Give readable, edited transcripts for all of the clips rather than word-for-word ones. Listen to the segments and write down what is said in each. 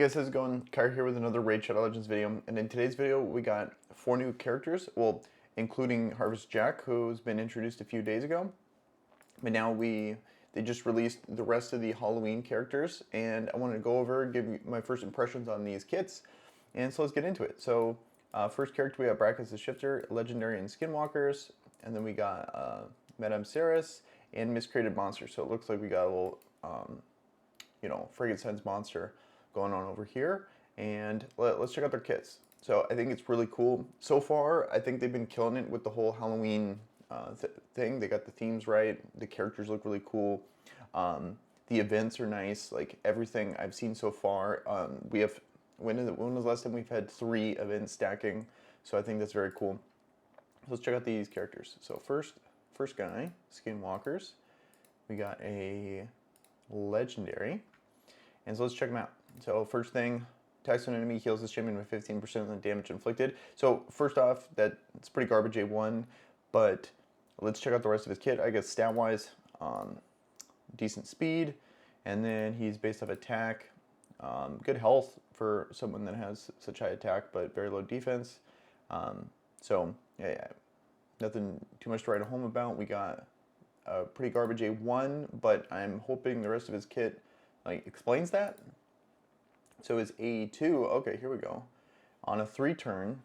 Hey guys, how's it going? Kire here with another Raid Shadow Legends video, and in today's video we got 4 new characters, well, including Harvest Jack, who's been introduced a few days ago. But now they just released the rest of the Halloween characters, and I wanted to go over, give you my first impressions on these kits, and so let's get into it. So, first character we got Brackets the Shifter, Legendary and Skinwalkers, and then we got Madame Ceres and Miscreated Monster. So it looks like we got a little, Frankenstein's monster going on over here, and let's check out their kits. So I think it's really cool. So far, I think they've been killing it with the whole Halloween thing. They got the themes right. The characters look really cool. The events are nice. Like everything I've seen so far. We have when was the last time we've had 3 events stacking? So I think that's very cool. So let's check out these characters. So first guy, Skinwalkers. We got a legendary, and so let's check them out. So first thing, attacks an enemy, heals this champion by 15% of the damage inflicted. So first off, it's pretty garbage A1, but let's check out the rest of his kit. I guess stat-wise, decent speed, and then he's based off attack, good health for someone that has such high attack, but very low defense. So yeah, nothing too much to write home about. We got a pretty garbage A1, but I'm hoping the rest of his kit explains that. So his A2, okay, here we go. On a 3 turn,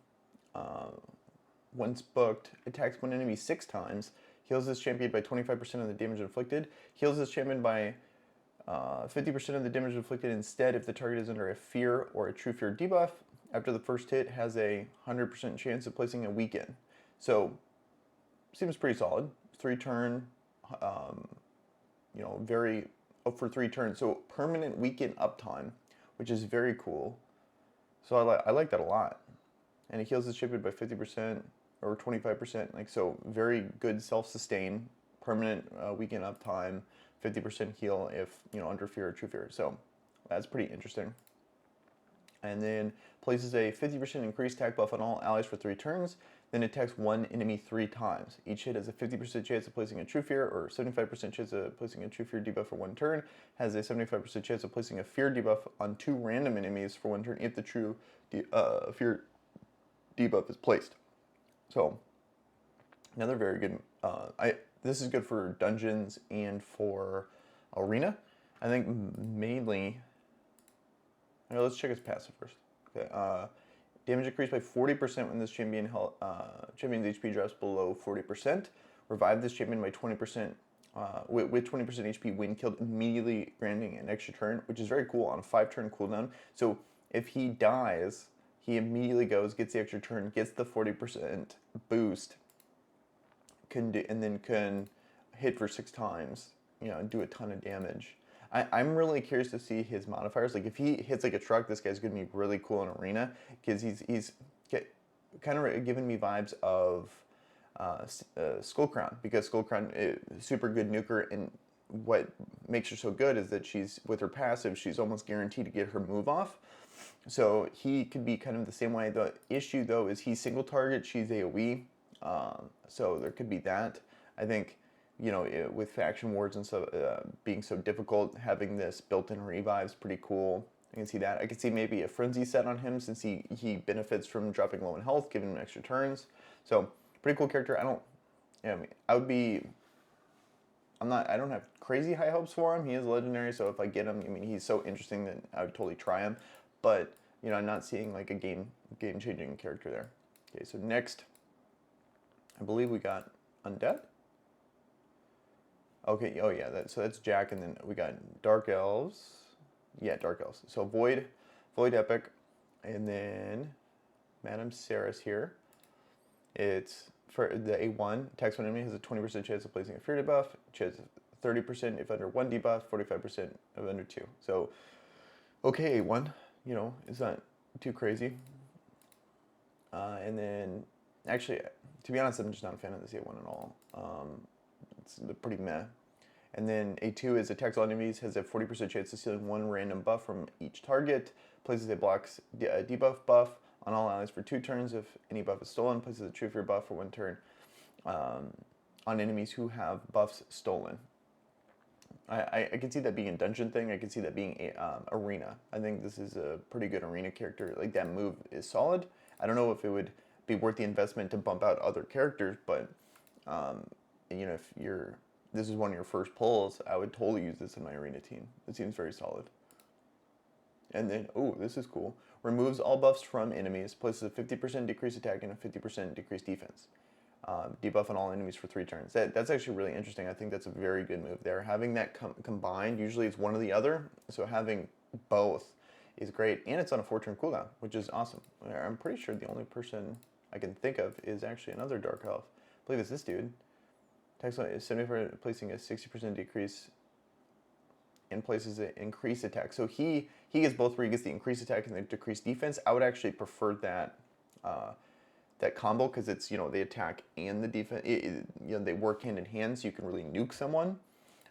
once booked, attacks one enemy 6 times, heals this champion by 25% of the damage inflicted, heals this champion by 50% of the damage inflicted instead if the target is under a fear or a true fear debuff. After the first hit, has a 100% chance of placing a weaken. So, seems pretty solid. 3 turn, very up for 3 turns. So permanent weaken uptime, which is very cool. So I like that a lot. And it heals his champion by 50% or 25%. So very good self-sustain, permanent weaken uptime, 50% heal if under fear or true fear. So that's pretty interesting. And then places a 50% increased attack buff on all allies for 3 turns. Then attacks one enemy 3 times. Each hit has a 50% chance of placing a true fear or 75% chance of placing a true fear debuff for 1 turn. Has a 75% chance of placing a fear debuff on 2 random enemies for 1 turn if the true fear debuff is placed. So another very good. This is good for dungeons and for arena. I think mainly. Let's check his passive first. Okay. Damage increased by 40% when this champion's HP drops below 40%. Revive this champion by 20%, with 20% HP when killed, immediately granting an extra turn, which is very cool on a 5-turn cooldown. So if he dies, he immediately goes, gets the extra turn, gets the 40% boost, and then can hit for 6 times, and do a ton of damage. I'm really curious to see his modifiers. Like if he hits like a truck, this guy's gonna be really cool in arena because he's kind of giving me vibes of Skullcrown, because Skullcrown is super good nuker, and what makes her so good is that she's with her passive, she's almost guaranteed to get her move off. So he could be kind of the same way. The issue though is he's single target, she's AoE, so there could be that. I think, with faction wars and stuff being so difficult, having this built-in revive is pretty cool. I can see that. I could see maybe a frenzy set on him since he benefits from dropping low in health, giving him extra turns. So pretty cool character. I don't have crazy high hopes for him. He is legendary, so if I get him, he's so interesting that I would totally try him. But I'm not seeing like a game-changing character there. Okay, so next, I believe we got Undead. Okay, oh yeah, so that's Jack, and then we got Dark Elves. Yeah, Dark Elves. So Void Epic, and then Madame Ceres here. It's for the A1, attacks one enemy, has a 20% chance of placing a fear debuff, chance 30% if under 1 debuff, 45% if under 2. So, okay, A1, it's not too crazy. And then, actually, to be honest, I'm just not a fan of this A1 at all. It's pretty meh. And then A2 is attacks all enemies, has a 40% chance of stealing 1 random buff from each target, places a blocks debuff buff on all allies for 2 turns if any buff is stolen, places a true fear buff for 1 turn on enemies who have buffs stolen. I can see that being a dungeon thing. I can see that being a arena. I think this is a pretty good arena character. Like that move is solid. I don't know if it would be worth the investment to bump out other characters, but you know, if this is one of your first pulls, I would totally use this in my arena team. It seems very solid. And then, oh, this is cool. Removes all buffs from enemies, places a 50% decrease attack and a 50% decrease defense. Debuff on all enemies for 3 turns. That's actually really interesting. I think that's a very good move there. Having that combined, usually it's one or the other, so having both is great. And it's on a 4-turn cooldown, which is awesome. I'm pretty sure the only person I can think of is actually another Dark Elf. I believe it's this dude. Attacks on 70%, placing a 60% decrease and places an increased attack. So he gets both, where he gets the increased attack and the decreased defense. I would actually prefer that that combo, because it's, you know, the attack and the defense, you know, they work hand in hand, so you can really nuke someone.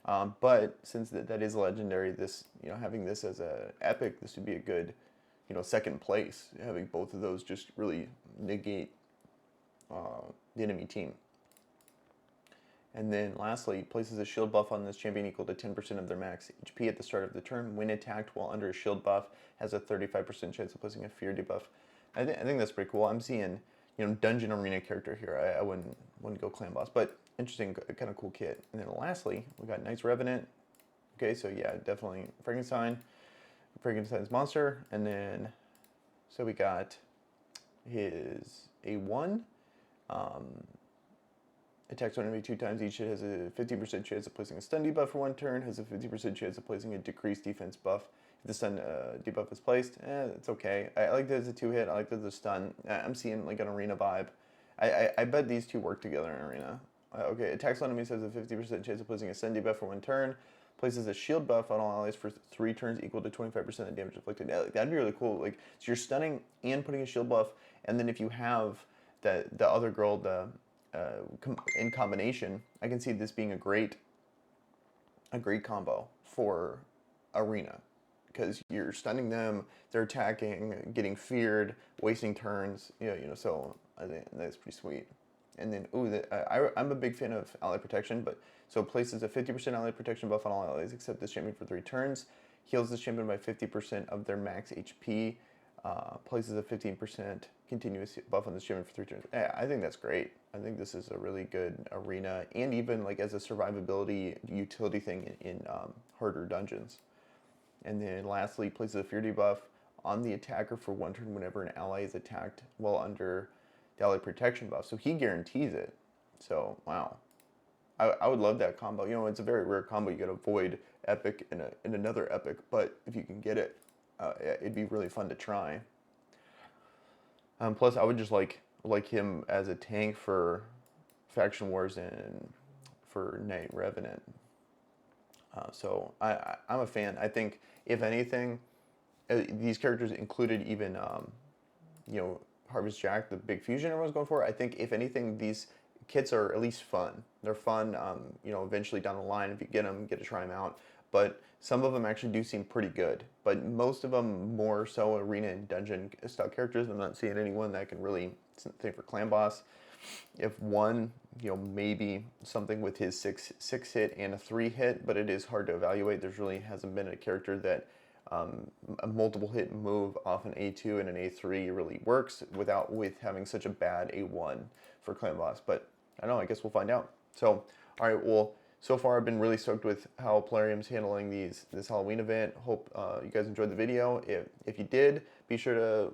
But since that is legendary, this, you know, having this as a epic, this would be a good, you know, second place. Having both of those just really negate the enemy team. And then lastly, places a shield buff on this champion equal to 10% of their max HP at the start of the turn. When attacked while under a shield buff, has a 35% chance of placing a fear debuff. I think that's pretty cool. I'm seeing, you know, dungeon arena character here. I wouldn't go clan boss, but interesting, kind of cool kit. And then lastly, we got Knight's Revenant. Okay, so yeah, definitely Frankenstein's monster. And then, so we got his A1. Attacks one enemy 2 times each. It has a 50% chance of placing a stun debuff for 1 turn. Has a 50% chance of placing a decreased defense buff. If the stun debuff is placed, it's okay. I like that as a 2-hit. I like that as a stun. I'm seeing like an arena vibe. I bet these two work together in arena. Okay, attacks on enemies has a 50% chance of placing a stun debuff for 1 turn. Places a shield buff on all allies for 3 turns equal to 25% of the damage inflicted. That'd be really cool. Like, so you're stunning and putting a shield buff, and then if you have the other girl, in combination, I can see this being a great combo for arena, because you're stunning them, they're attacking, getting feared, wasting turns. Yeah, you know. So I think that's pretty sweet. And then, I'm a big fan of ally protection, but so places a 50% ally protection buff on all allies except this champion for 3 turns. Heals this champion by 50% of their max HP. Places a 15% continuous buff on this champion for 3 turns. I think that's great. I think this is a really good arena, and even like as a survivability utility thing in harder dungeons. And then lastly, places a fear debuff on the attacker for 1 turn whenever an ally is attacked while under the ally protection buff. So he guarantees it. So wow, I would love that combo. You know, it's a very rare combo. You got a void epic and another epic, but if you can get it, it'd be really fun to try. Plus, I would just like him as a tank for Faction Wars and for Knight Revenant. So I'm a fan. I think, if anything, these characters included even, you know, Harvest Jack, the big fusion everyone's going for. I think, if anything, these kits are at least fun. They're fun, you know, eventually down the line, if you get them, get to try them out. But some of them actually do seem pretty good. But most of them more so arena and dungeon style characters. I'm not seeing anyone that can really think for clan boss. If one, you know, maybe something with his 6 hit and a 3 hit, but it is hard to evaluate. There's really hasn't been a character that a multiple hit move off an A2 and an A3 really works with having such a bad A1 for clan boss. But I don't know, I guess we'll find out. So, all right, well, so far I've been really stoked with how Plarium's handling this Halloween event. Hope you guys enjoyed the video. If you did, be sure to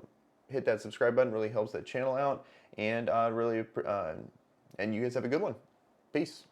hit that subscribe button. It really helps that channel out. And and you guys have a good one. Peace.